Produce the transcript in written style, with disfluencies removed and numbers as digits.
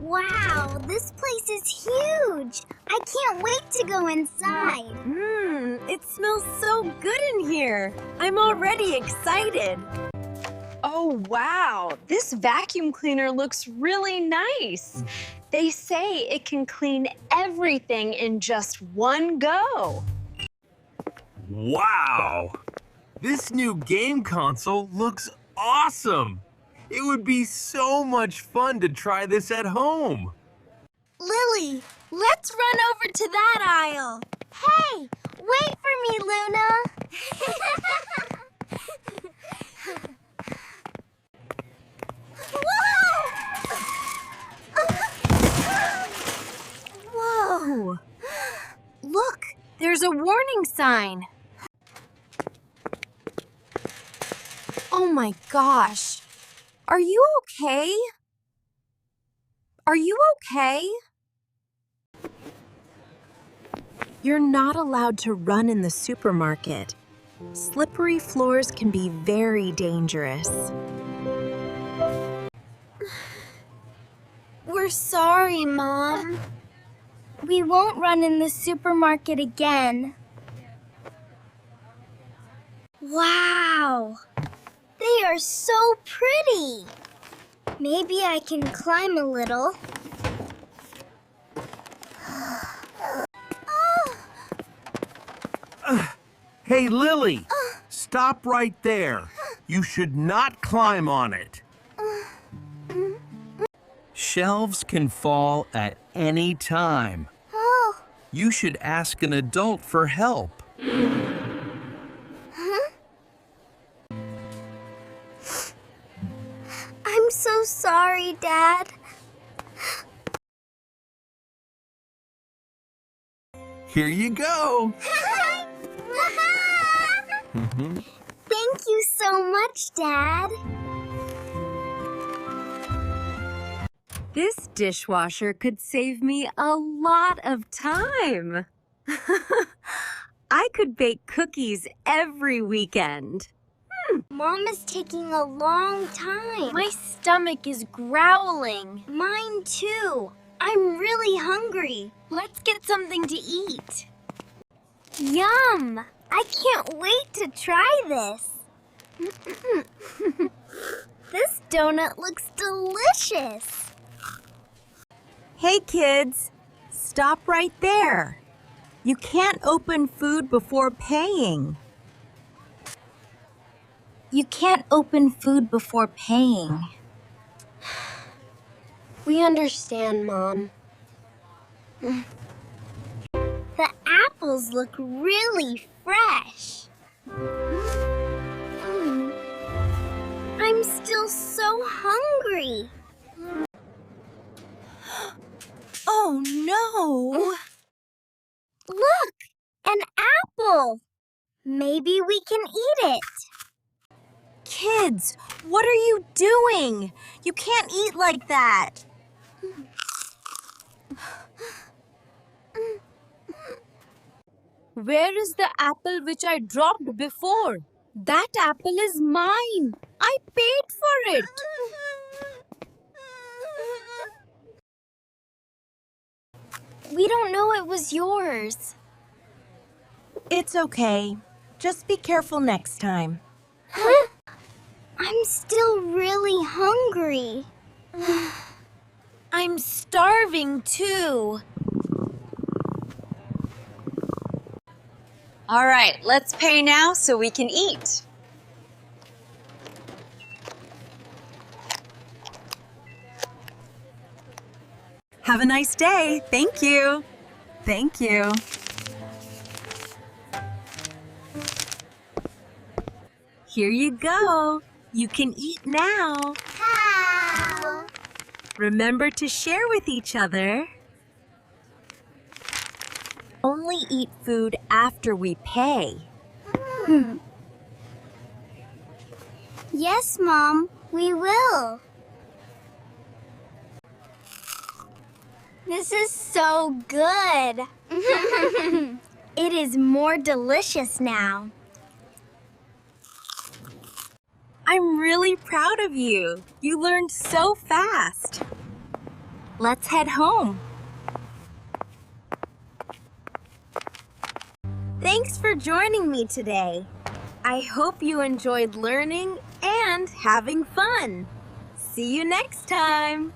Wow, this place is huge! I can't wait to go inside. It smells so good in here. I'm already excited. Oh, wow. This vacuum cleaner looks really nice. They say it can clean everything in just one go. Wow! This new game console looks awesome! It would be so much fun to try this at home. Lily, let's run over to that aisle. Hey, wait for me, Luna. Whoa! Look, there's a warning sign. Oh my gosh. Are you okay? Are you okay? You're not allowed to run in the supermarket. Slippery floors can be very dangerous. We're sorry, Mom. We won't run in the supermarket again. Wow! They are so pretty. Maybe I can climb a little. Hey, Lily! Stop right there. You should not climb on it. Shelves can fall at any time. Oh. You should ask an adult for help. I'm so sorry, Dad. Here you go. Thank you so much, Dad. This dishwasher could save me a lot of time. I could bake cookies every weekend. Mom is taking a long time. My stomach is growling. Mine too. I'm really hungry. Let's get something to eat. Yum! I can't wait to try this. This donut looks delicious. Hey kids, stop right there. You can't open food before paying. You can't open food before paying. We understand, Mom. The apples look really fresh. I'm still so hungry. Oh no! Look, an apple. Maybe we can eat it. Kids, what are you doing? You can't eat like that. Where is the apple which I dropped before? That apple is mine. I paid for it. We don't know it was yours. It's okay. Just be careful next time. I'm still really hungry. I'm starving too. All right, let's pay now so we can eat. Have a nice day. Thank you. Thank you. Here you go. You can eat now. How? Remember to share with each other. Only eat food after we pay. Yes, Mom, we will. This is so good. It is more delicious now. I'm really proud of you. You learned so fast. Let's head home. Thanks for joining me today. I hope you enjoyed learning and having fun. See you next time.